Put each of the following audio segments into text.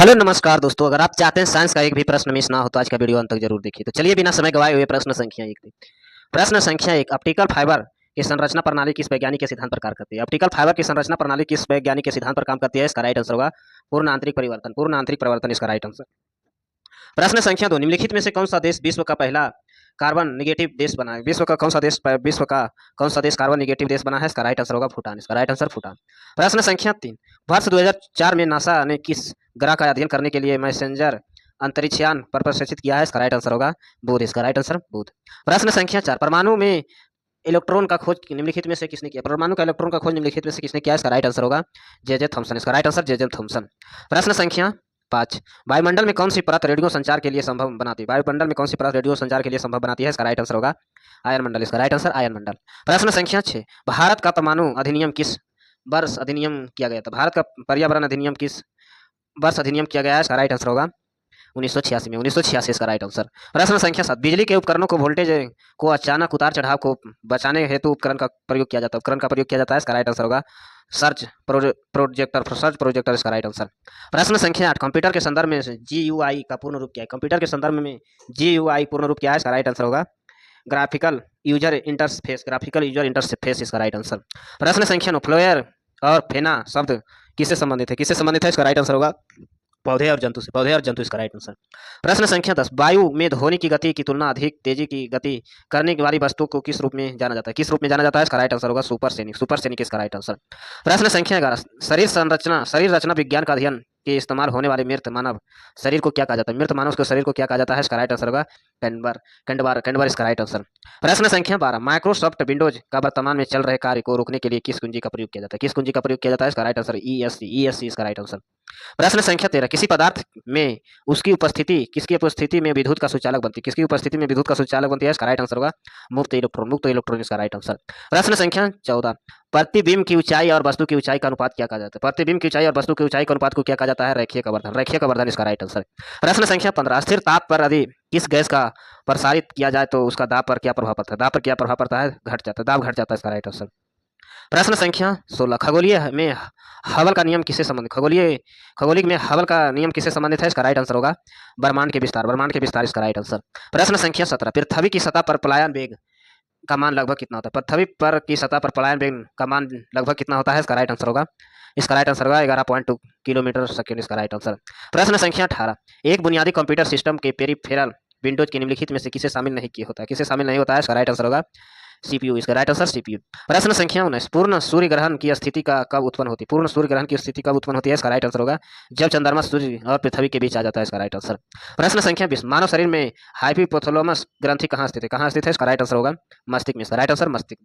Hello नमस्कार दोस्तों, अगर आप चाहते हैं साइंस का एक भी प्रश्न मिस ना हो तो आज का वीडियो अंत तक जरूर देखिए। तो चलिए बिना समय गवाए हुए प्रश्न संख्या एक देखते हैं। प्रश्न संख्या एक, ऑप्टिकल फाइबर की संरचना प्रणाली किस वैज्ञानिक के सिद्धांत पर कार्य करती है? ऑप्टिकल फाइबर की संरचना प्रणाली किस वैज्ञानिक के सिद्धांत पर काम करती है? इसका राइट आंसर होगा पूर्ण आंतरिक परिवर्तन। पूर्ण आंतरिक परिवर्तन इसका राइट आंसर। प्रश्न संख्या दो, निम्नलिखित में से कौन सा देश विश्व का पहला कार्बन निगेटिव देश बना है? विश्व का कौन सा देश कार्बन निगेटिव देश बना है? इसका राइट आंसर होगा भूटान। इसका राइट आंसर भूटान। प्रश्न संख्या तीन, वर्ष 2004 में नासा ने किस ग्रह का अध्ययन करने के लिए मैसेंजर अंतरिक्षयान पर प्रक्षेपित किया है? इसका राइट आंसर होगा बुध। इसका राइट आंसर बुध। प्रश्न संख्या चार, परमाणु में इलेक्ट्रॉन का खोज निम्नलिखित में से किसने किया? परमाणु का इलेक्ट्रॉन का खोज निम्नलिखित में से किसने किया? इसका राइट आंसर होगा जे जे थॉमसन। इसका राइट आंसर जे जे थॉमसन। प्रश्न संख्या पाँच, वायुमंडल में कौन सी परत रेडियो संचार के लिए संभव बनाती है? वायुमंडल में कौन सी परत रेडियो संचार के लिए संभव बनाती है? इसका राइट आंसर होगा आयन मंडल। इसका राइट आंसर आयन मंडल। प्रश्न संख्या छह, भारत का परमाणु अधिनियम किस वर्ष अधिनियम किया गया था? भारत का पर्यावरण अधिनियम किस वर्ष अधिनियम किया गया है? इसका राइट आंसर होगा 1986 में। 1986 इसका राइट आंसर। प्रश्न संख्या सात, बिजली के उपकरणों को वोल्टेज को अचानक उतार चढ़ाव को बचाने हेतु उपकरण का प्रयोग किया जाता है। उपकरण का प्रयोग किया जाता है। इसका राइट आंसर होगा सर्च प्रोजेक्टर। इसका राइट आंसर। प्रश्न संख्या आठ, कंप्यूटर के संदर्भ में जीयूआई का पूर्ण रूप क्या है? कंप्यूटर के संदर्भ में जीयूआई पूर्ण रूप क्या है? इसका राइट आंसर होगा graphical user interface. Graphical user interface इसका राइट आंसर। प्रश्न संख्या नौ, फ्लोयर और फेना शब्द किससे संबंधित है? किससे संबंधित है? इसका राइट आंसर होगा पौधे और जंतु से। पौधे और जंतु इसका राइट आंसर। प्रश्न संख्या 10, वायु में ध्वनि की गति की तुलना अधिक तेजी की गति करने वाली वस्तु को किस रूप में जाना जाता है? किस रूप में जाना जाता है? इसका राइट आंसर होगा सुपरसोनिक। सुपरसोनिक इसका राइट आंसर। प्रश्न संख्या 11, शरीर रचना विज्ञान का अध्ययन के इस्तेमाल होने वाले मृत मानव शरीर को क्या कहा जाता है? मृत मानव के शरीर को क्या कहा जाता है? इसका राइट आंसर होगा कैंडबर। कैंडबर इसका राइट आंसर। प्रश्न संख्या 12, माइक्रोसॉफ्ट विंडोज का वर्तमान में चल रहे कार्य को रोकने के लिए किस कुंजी का प्रयोग किया जाता है? किस कुंजी का प्रयोग किया जाता है? इसका राइट आंसर ESC इसका राइट आंसर। प्रश्न संख्या 13, किसी पदार्थ में किसकी उपस्थिति में विद्युत का सुचालक बनती है? किसकी उपस्थिति में विद्युत का सुचालक बनती है? इसका राइट आंसर होगा मुक्त इलेक्ट्रॉन इसका राइट आंसर। प्रश्न संख्या 14, प्रतिबिंब की ऊंचाई और वस्तु की ऊंचाई का अनुपात क्या कहा जाता है? प्रतिबिंब की ऊंचाई और वस्तु की ऊंचाई का अनुपात को क्या कहा जाता है? रेखीय आवर्धन। रेखीय आवर्धन इसका राइट आंसर। प्रश्न संख्या 15, स्थिर ताप पर यदि किस गैस का प्रसारित किया जाए तो उसका दाब पर क्या प्रभाव पड़ता है? दाब पर क्या प्रभाव पड़ता है? घट जाता है, दाब घट जाता है। इसका राइट आंसर। प्रश्न संख्या 16, खगोलीय में हबल का नियम किससे संबंधित? खगोलिक में हबल का नियम किससे संबंधित है? इसका राइट आंसर होगा ब्रह्मांड के विस्तार इसका राइट आंसर। प्रश्न संख्या 17, पृथ्वी की सतह पर पलायन वेग का मान लगभग कितना होता है? पृथ्वी पर की सतह पर पलायन वेग का मान लगभग कितना होता है? इसका राइट आंसर होगा 11.2 किलोमीटर सेकेंड इसका राइट आंसर। प्रश्न संख्या 18, एक बुनियादी कंप्यूटर सिस्टम के पेरिफेरल विंडोज के निम्नलिखित में से किसे शामिल नहीं किया होता है? किसे शामिल नहीं होता है? इसका राइट आंसर होगा CPU। इसका राइट आंसर CPU। प्रश्न संख्या 19, पूर्ण सूर्य ग्रहण की स्थिति का कब उत्पन्न होती है? पूर्ण सूर्य ग्रहण की स्थिति कब उत्पन्न होती है? इसका राइट आंसर होगा जब चंद्रमा सूर्य और पृथ्वी के बीच आ जाता है। इसका राइट आंसर। प्रश्न संख्या 20, मानव शरीर में हाइपोथैलेमस ग्रंथि कहाँ स्थित है? कहाँ स्थित है? इसका राइट आंसर होगा मस्तिष्क में। इसका राइट आंसर मस्तिष्क।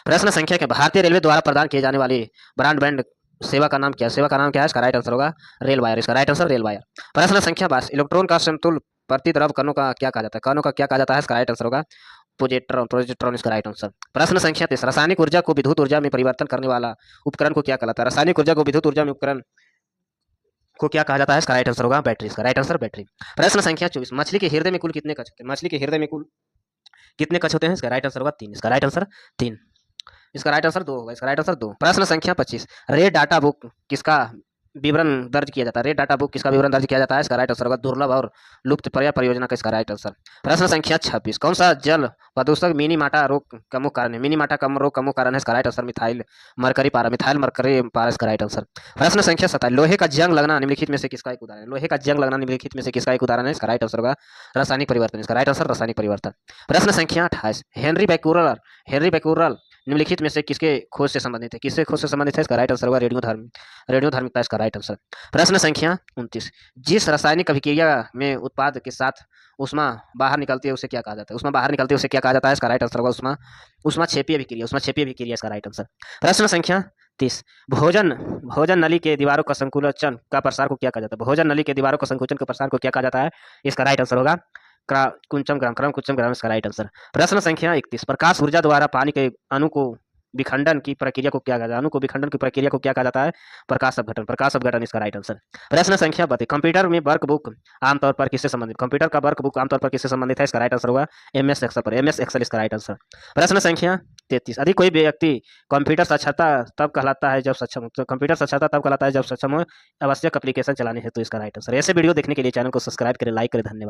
प्रश्न संख्या के, भारतीय रेलवे द्वारा प्रदान किए जाने वाली ब्रॉडबैंड सेवा का नाम क्या है? सेवा का नाम क्या है? इसका राइट आंसर होगा रेल वायर। इसका राइट आंसर रेल वायर। प्रश्न संख्या 22, इलेक्ट्रॉन का समतुल्य प्रतिद्रव कणों का क्या कहा जाता है? कणों का क्या कहा जाता है? इसका राइट आंसर होगा प्रोजेक्ट्रॉन इसका राइट आंसर। प्रश्न संख्या 23, रासायनिक ऊर्जा को विद्युत ऊर्जा में परिवर्तन करने वाला उपकरण को क्या कहलाता है? रासायनिक ऊर्जा को विद्युत ऊर्जा में उपकरण को क्या कहा जाता है? इसका राइट आंसर होगा बैटरी। इसका राइट आंसर बैटरी। प्रश्न संख्या 24, मछली के हृदय में कुल कितने कक्ष होते हैं? मछली के हृदय में कुल कितने कक्ष होते हैं? इसका राइट आंसर होगा 3। इसका राइट आंसर 3। इसका राइट आंसर 2 होगा। इसका राइट आंसर 2। प्रश्न संख्या 25, रेड डाटा बुक किसका विवरण दर्ज किया जाता है? रेड डाटा बुक किसका विवरण दर्ज किया जाता है? इसका राइट आंसर होगा दुर्लभ और लुप्त परियोजना का इसका राइट आंसर। प्रश्न संख्या 26, कौन सा जल प्रदूषक मिनीमाटा रोग का मुख्य कारण है? मिनीमाटा का रोग का मुख्य कारण है? इसका राइट आंसर मिथाइल मरकरी पारा इसका राइट आंसर। प्रश्न संख्या 27, लोहे का जंग लगना निम्नलिखित में से किसका एक उदाहरण है? लोहे का जंग लगना निम्नलिखित में से किसका एक उदाहरण है? इसका राइट आंसर होगा रासायनिक परिवर्तन। इसका राइट आंसर रासायनिक परिवर्तन। प्रश्न संख्या 28, हेनरी बैक्यूरल निम्नलिखित में से किसके खोज से संबंधित है? किससे खोज से संबंधित है? इसका राइट आंसर होगा रेडियोधर्मिता इसका राइट आंसर। प्रश्न संख्या 29, जिस रासायनिक अभिक्रिया में उत्पाद के साथ उष्मा बाहर निकलती है उसे क्या कहा जाता है? उष्मा बाहर निकलती है उसे क्या कहा जाता है? इसका राइट आंसर होगा उष्माक्षेपीय अभिक्रिया इसका राइट आंसर। प्रश्न संख्या 30, भोजन नली के दीवारों का संकुचन का प्रसार को क्या कहा जाता है? भोजन नली के दीवारों का संकुचन का प्रसार को क्या कहा जाता है? इसका राइट आंसर होगा क्रम कुंचम ग्राम इसका राइट आंसर। प्रश्न संख्या 31, प्रकाश ऊर्जा द्वारा पानी के अणु को विखंडन की प्रक्रिया को क्या कहा जाता है? अणु को विखंडन की प्रक्रिया को क्या कहा जाता है? प्रकाश अपघटन। प्रकाश अपघटन इसका राइट आंसर। प्रश्न संख्या 32, कंप्यूटर में वर्कबुक आमतौर पर किससे संबंधित? कंप्यूटर का वर्कबुक आमतौर पर किससे संबंधित है? इसका राइट आंसर होगा एमएस एक्सेल पर। एमएस एक्सेल इसका राइट आंसर। प्रश्न संख्या 33, यदि कोई व्यक्ति कंप्यूटर साक्षरता तब कहलाता है जब सक्षम हो, तो कंप्यूटर साक्षरता तब कहलाता है जब सक्षम हो आवश्यक एप्लीकेशन चलाने हेतु। इसका राइट आंसर। ऐसे वीडियो देखने के लिए चैनल को सब्सक्राइब करें, लाइक करें। धन्यवाद।